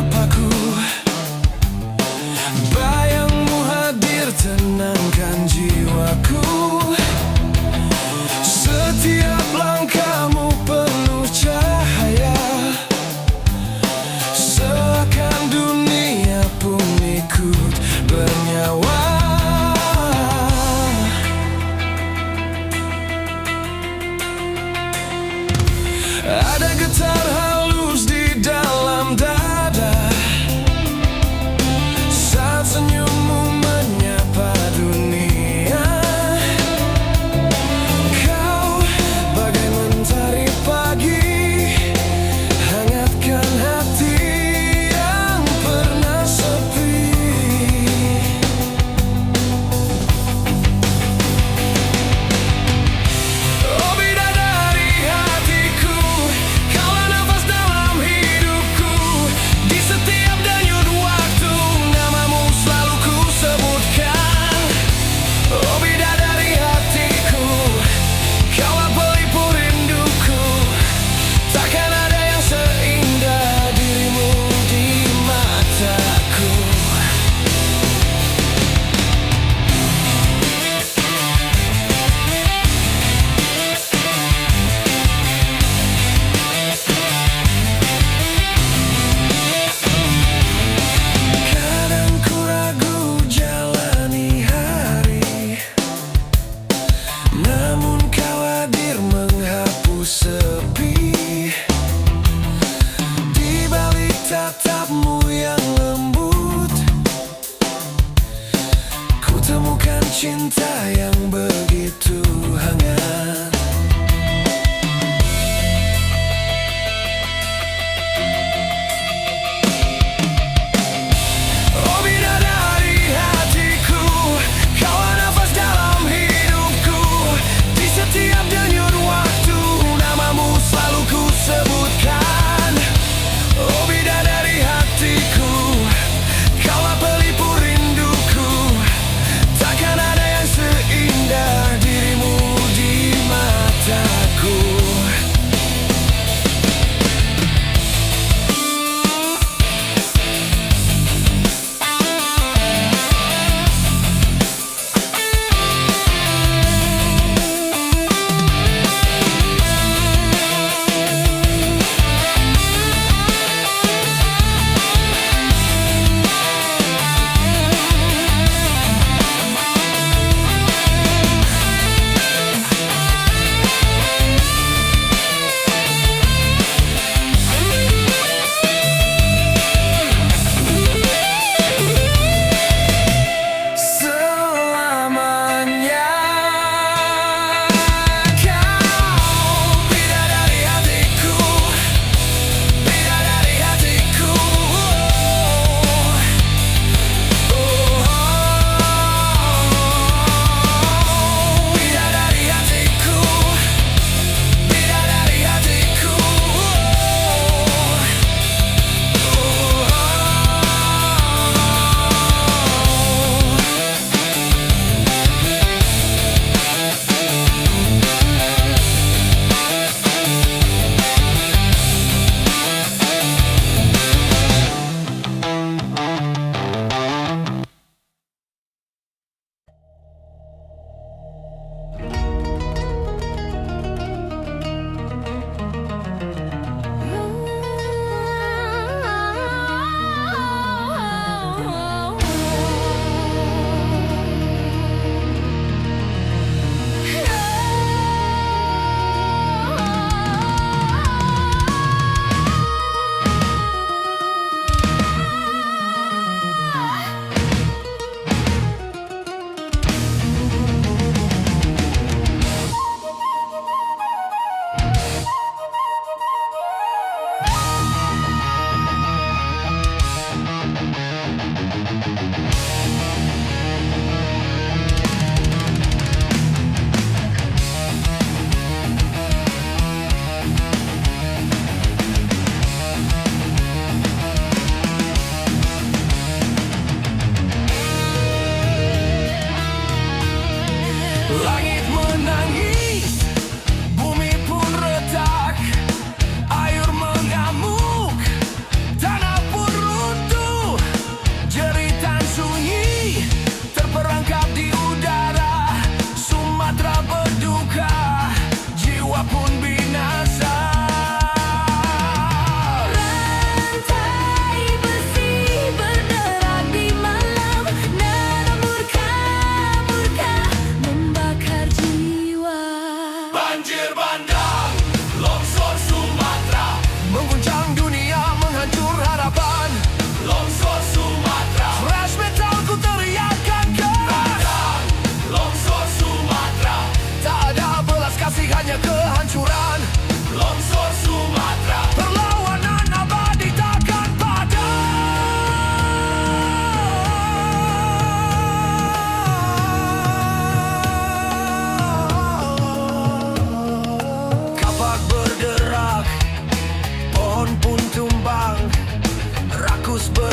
terpaku. Bayangmu hadir tenangkan jiwaku. Setiap langkahmu penuh cahaya, seakan dunia pun ikut bernyawa. Ada getar halus di dalam dada saat senyummu menyapa dunia. Kau bagai mentari pagi, hangatkan hati yang pernah sepi. Oh bidadari hatiku, kaulah nafas dalam hidupku. Di setiap denyut waktu, namamu selalu ku sebutkan. Oh bidadari hatiku, kaulah pelipur rinduku. Takkan ada yang seindah dirimu di mataku. Kadang ku ragu jalani hari, namun kau hadir menghapus sepi. Di balik tatapmu yang lembut, ku temukan cinta yang begitu hangat. Oh bidadari hatiku, kaulah nafas dalam hidupku. Di setiap denyut waktu, namamu selalu ku sebutkan. Oh bidadari hatiku, kaulah pelipur rinduku. Takkan ada yang seindah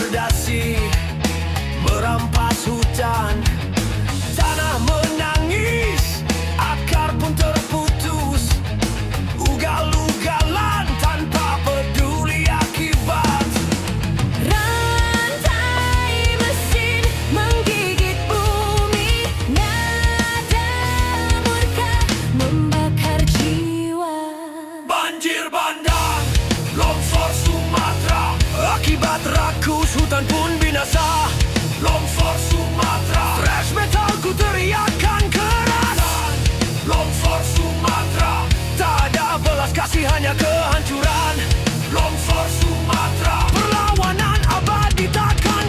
berdasi merampas hutan. Tanah menangis, akar pun terputus, ugal-ugalan tanpa peduli akibat. Rantai mesin menggigit bumi, nada murka membakar jiwa. Banjir bandang, longsor Sumatera, akibat rakus hutan pun binasa. Longsor Sumatera, thrash metal ku teriakan keras. Longsor Sumatera, tak ada belas kasih hanya kehancuran. Longsor Sumatera, perlawanan abadi takkan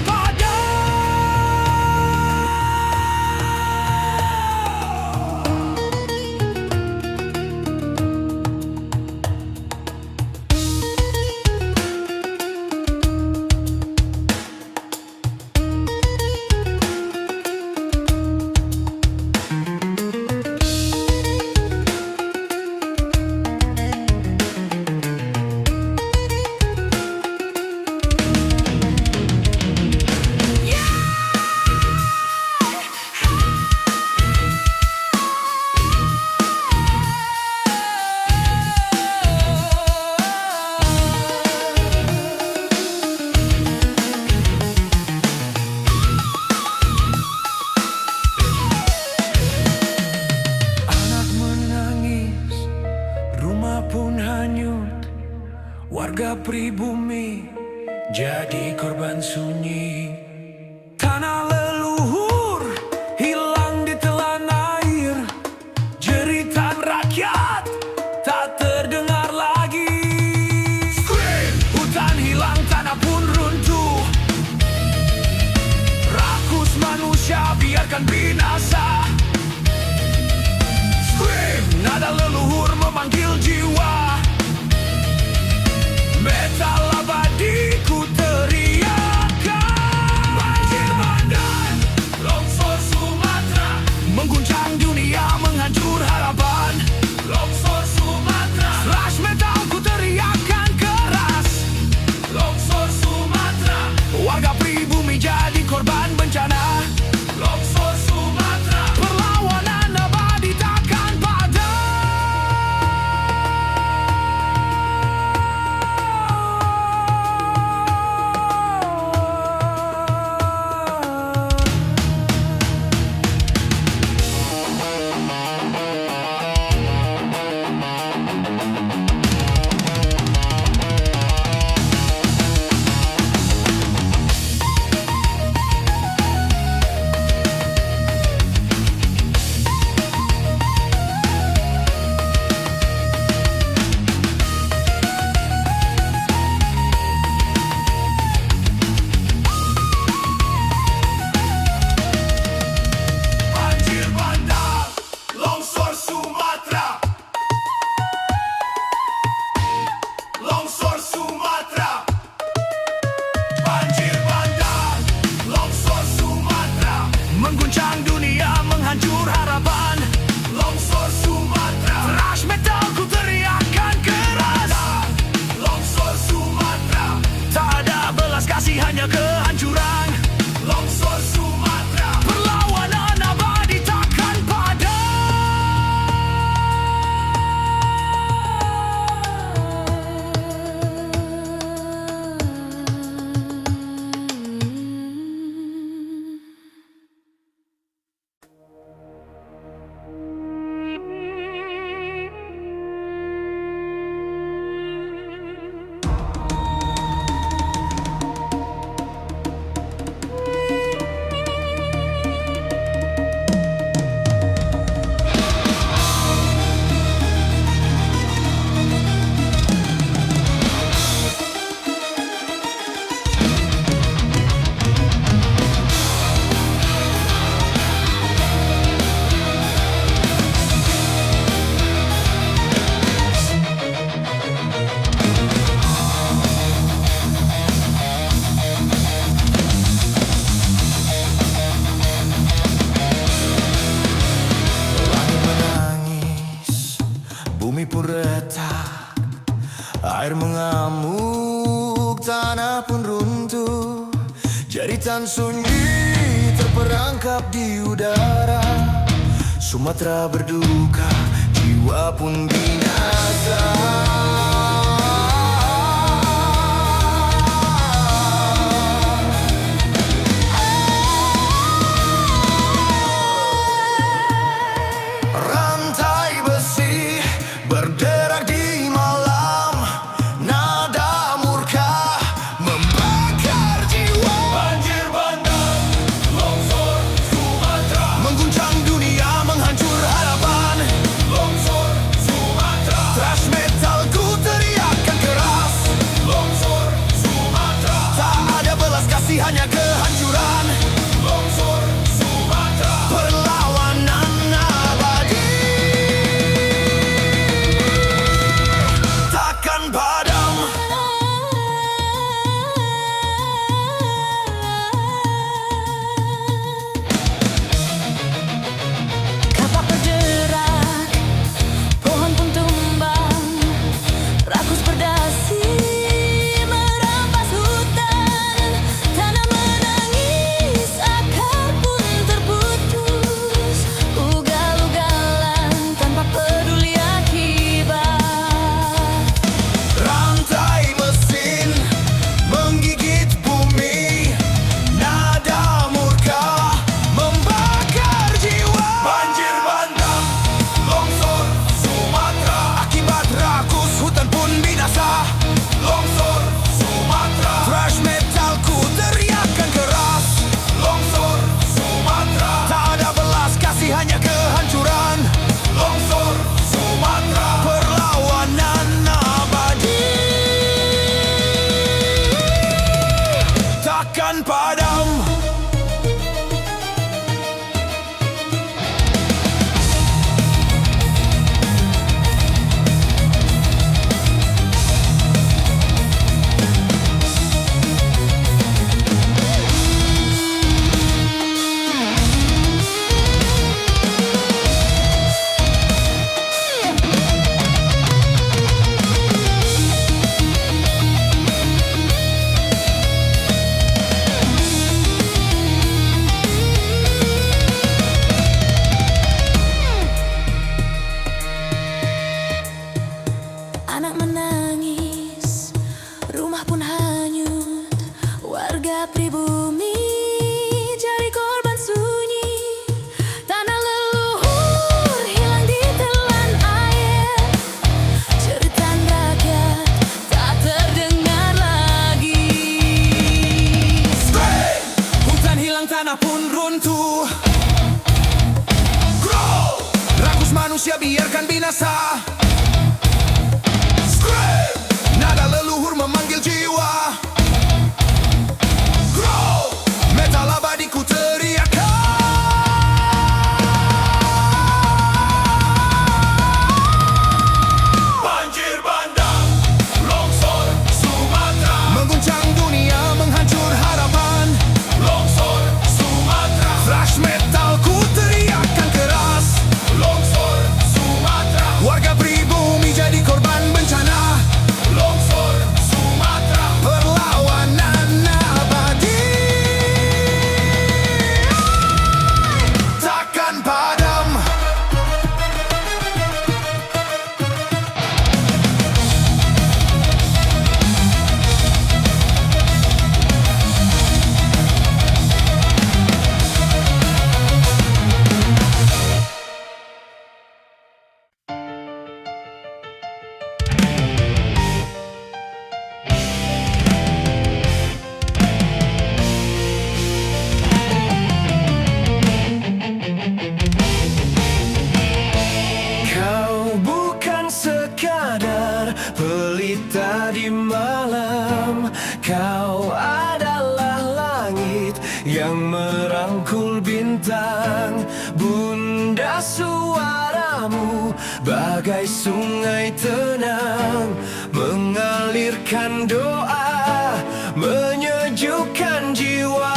pun hanyut, warga pribumi jadi korban sunyi. Tanah leluhur hilang ditelan air, jeritan rakyat tak terdengar lagi. Scream! Hutan hilang, tanah pun runtuh, rakus manusia biarkan binasa. Nada leluhur memanggil jiwa, metal abadi ku teriakan. Banjir bandang, longsor Sumatera, mengguncang dunia, menghancur harapan. Longsor Sumatera, thrash metal ku teriakan keras. Longsor Sumatera, warga pribumi jadi korban bencana. Longsor Sumatera, perlawanan abadi takkan padam. Mengguncang dunia, menghancur harapan. Longsor Sumatera, thrash metal ku teriakan keras. Longsor Sumatera, tak ada belas kasih hanya kehancuran. Longsor Sumatera, perlawanan abadi takkan padam. Jeritan sunyi terperangkap di udara. Sumatera berduka, jiwa pun binasa. Rantai besi berderak di malam, nada murka membakar jiwa. Banjir bandang, longsor Sumatera, mengguncang dunia, menghancur harapan. Longsor Sumatera, thrash metalku teriakan keras. Longsor Sumatera, tak ada belas kasih, hanya kehancuran. Longsor Sumatera, perlawanan abadi takkan padam. Kapak berderak, pohon pun tumbang, rakus berdasi merampas hutan. Tanah menangis, akar pun terputus, ugal-ugalan tanpa peduli akibat. Rantai mesin menggigit bumi, nada murka membakar jiwa. Banjir bandang, longsor Sumatera, akibat rakus hutan pun binasa. Longsor Sumatera, thrash metalku teriakan keras. Longsor Sumatera, tak ada belas kasih, hanya kehancuran. Longsor Sumatera, perlawanan abadi takkan padam. Anak menangis, rumah pun hanyut, warga pribumi jadi korban sunyi. Tanah leluhur hilang ditelan air, jeritan rakyat tak terdengar lagi. Hutan hilang, tanah pun runtuh. Grow! Rakus manusia biarkan binasa. Nada leluhur memanggil jiwa. Grow! Metal abadiku teriakan. Banjir bandang, longsor Sumatera, mengguncang dunia, menghancur harapan. Longsor Sumatera, thrash metalku teriakan keras. Longsor Sumatera, warga pribumi jadi korban bencana. Longsor Sumatera, perlawanan abadi takkan padam. Kau bukan sekadar pelita di malam, kau adalah langit yang merangkul bintang. Bunda, suaramu bagai sungai tenang, mengalirkan doa, menyejukkan jiwa.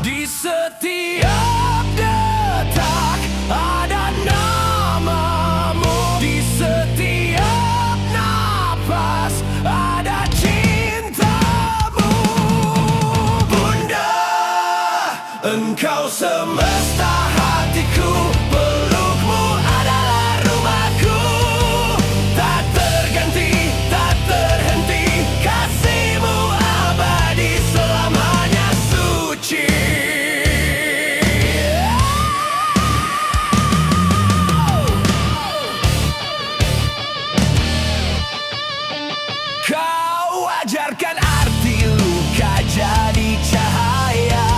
Di setiap detak ada namamu, di setiap napas ada cintamu. semesta hatiku, pelukmu adalah rumahku. Tak terganti, tak terhenti, kasihmu abadi selamanya suci. Kau ajarkan arti luka jadi cahaya.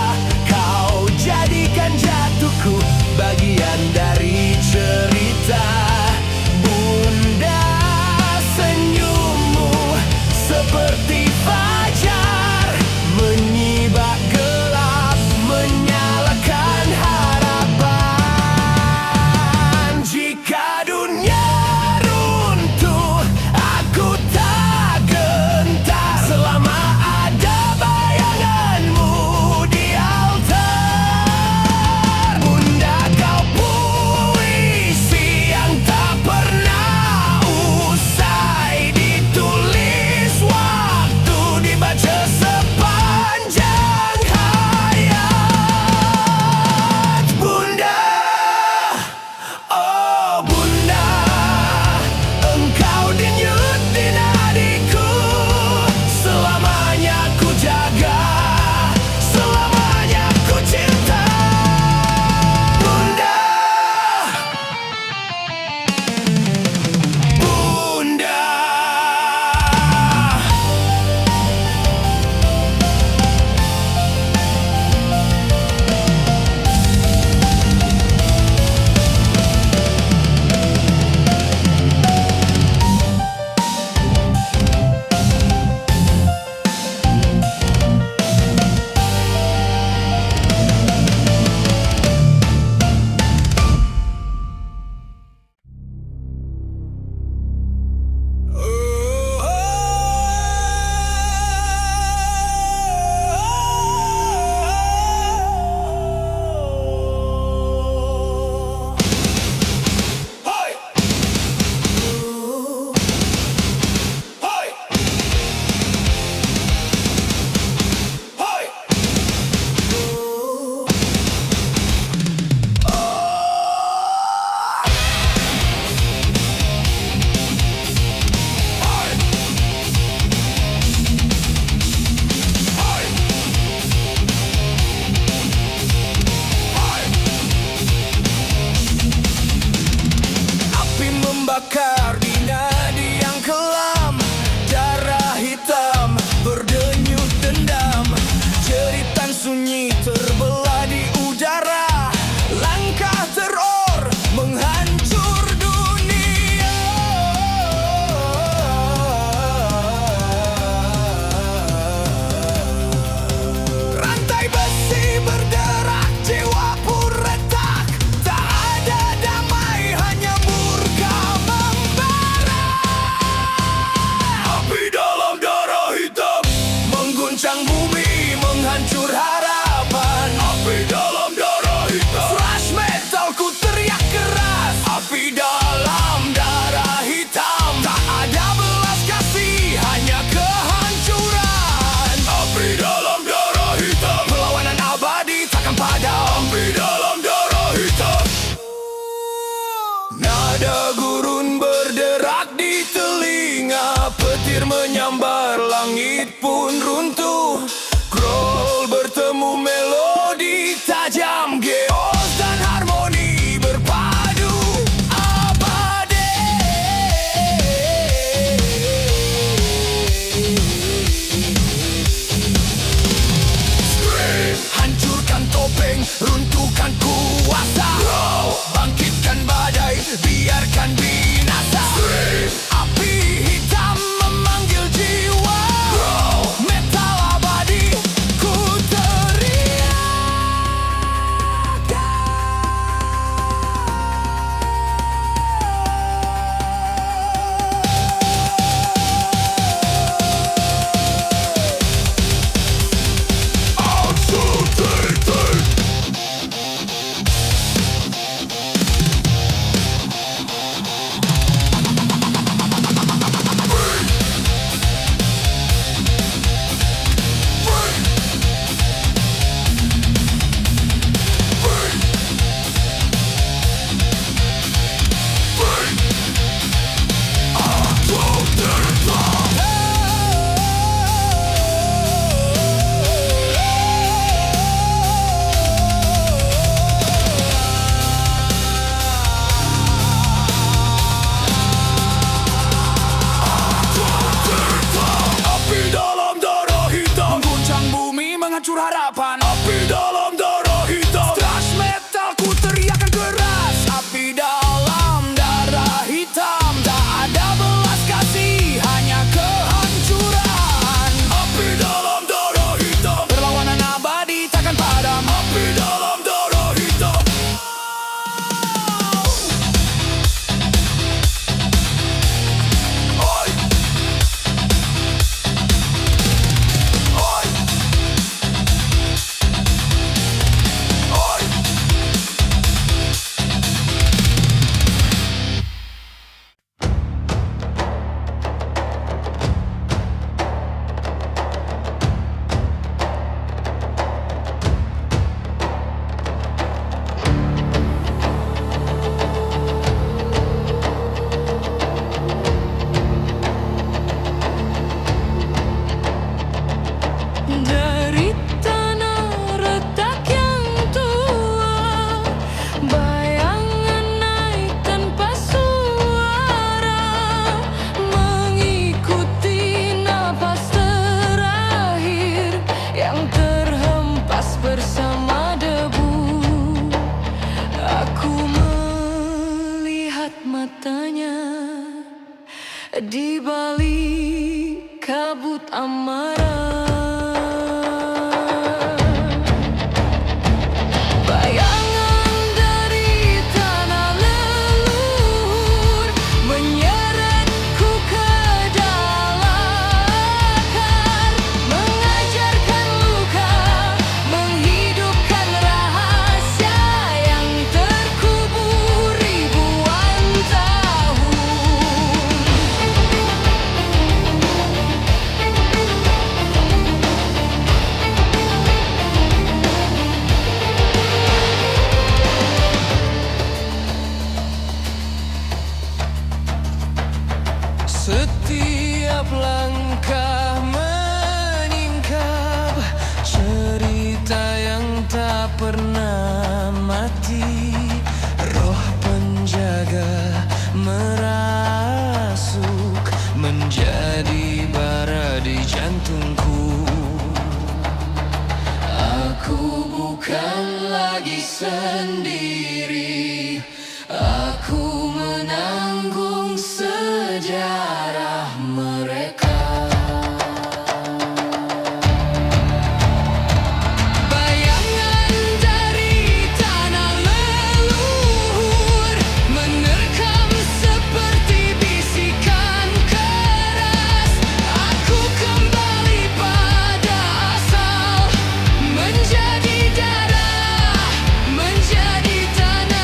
Kau jadikan jatuhku bagian dari cerita. Bunda, senyummu seperti fajar, menyibak gelap, menyalakan harapan. Jika dunia runtuh, aku tak gentar selama ada bayanganmu di altar. Bunda, kau puisi yang tak pernah usai ditulis waktu, dibaca sepanjang hayat. Bunda, oh Bunda, engkau denyut di nadiku. Selamanya ku jaga, selamanya ku cinta. Bunda, Bunda. Hoi! Hoi! Hoi! Api membakar di nadi yang kelam, darah hitam berdenyut dendam, jeritan sunyi terbelah di udara, langkah teror menghancur dunia. Rantai besi berderak, jiwa pun retak, tak ada damai, hanya murka membara. Api dalam darah hitam mengguncang bumi, menghancur harapan. Api dalam darah hitam, thrash metal ku teriak keras. Api dalam darah hitam, tak ada belas kasih, hanya kehancuran. Api dalam darah hitam, perlawanan abadi takkan padam. Api dalam darah hitam. Nada gurun berderak di telinga, petir menyambar, langit pun runtuh. Scroll bertemu menghancur harapan. Api dalam darah hitam, thrash metal ku teriakan keras. Api dalam darah hitam, tak ada belas kasih, hanya kehancuran. Api dalam darah hitam, perlawanan abadi takkan padam. Api dalam darah hitam. Oi. Oi. Oi. Dari tanah retak yang tua, bayangan naik tanpa suara, mengikuti napas terakhir yang terhempas bersama debu. Aku melihat matanya di balik kabut amarah. Bayangan dari tanah leluhur menyeretku ke dalam akar, mengajarkan luka, menghidupkan rahasia yang terkubur ribuan tahun. Setiap langkah menyingkap cerita yang tak pernah mati. Roh penjaga merasuk menjadi bara di jantungku. Aku bukan lagi sendiri, aku menanggung sejarah mereka. Bayangan dari tanah leluhur menerkam seperti bisikan keras. Aku kembali pada asal, menjadi darah, menjadi tanah.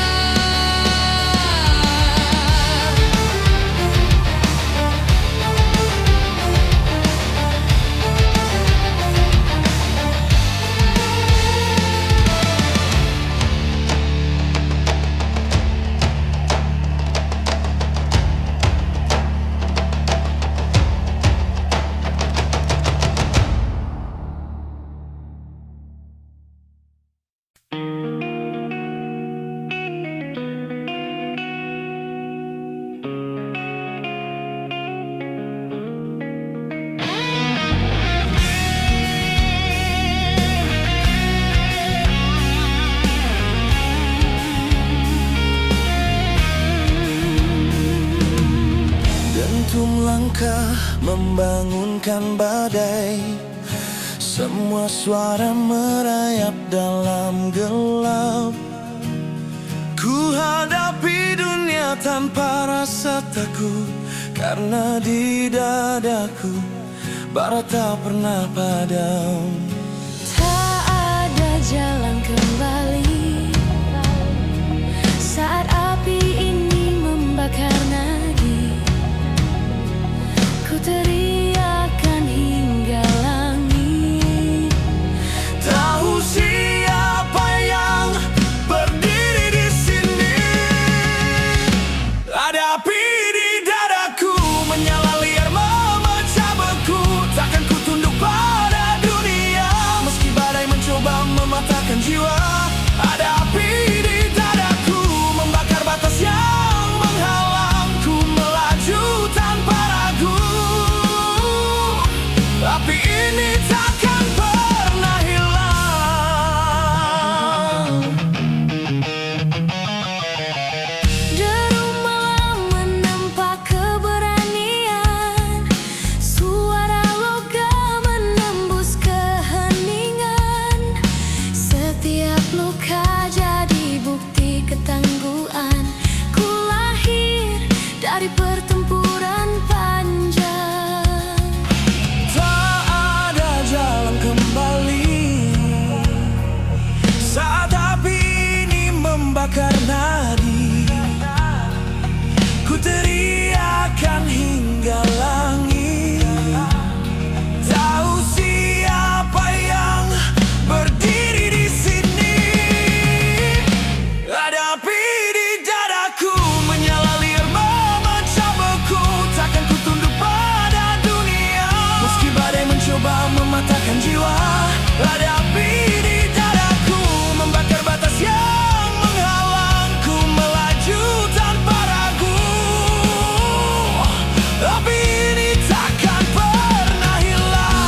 Dentum langkah membangunkan badai, semua suara merayap dalam gelap. Ku hadapi dunia tanpa rasa takut, karena di dadaku bara tak pernah padam. Tak ada jalan kembali saat api ini membakar nadi. Ku teriakan hingga langit. Tahu siapa yang berdiri di sini? Ada api di dadaku, menyala liar memecah beku. Takkan ku tunduk pada dunia. Ada api di dadaku, membakar batas yang menghalangku, melaju tanpa ragu. Api ini takkan pernah hilang.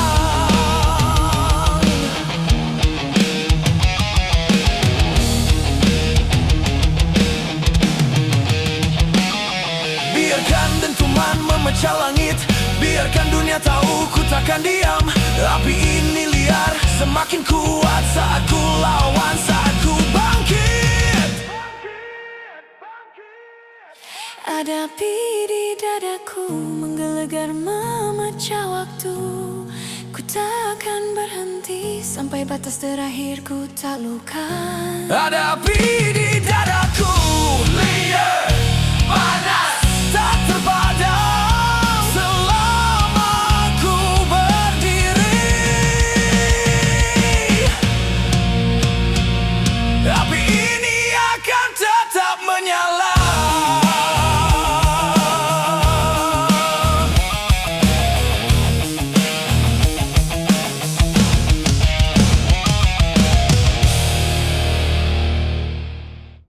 Biarkan dentuman memecah langit, biarkan dunia tahu ku takkan diam. Api ini liar, semakin kuat saat ku lawan, saat ku bangkit. Ada api di dadaku, menggelegar memecah waktu. Ku takkan berhenti sampai batas terakhir ku taklukkan. Ada api di dadaku, liar, panas.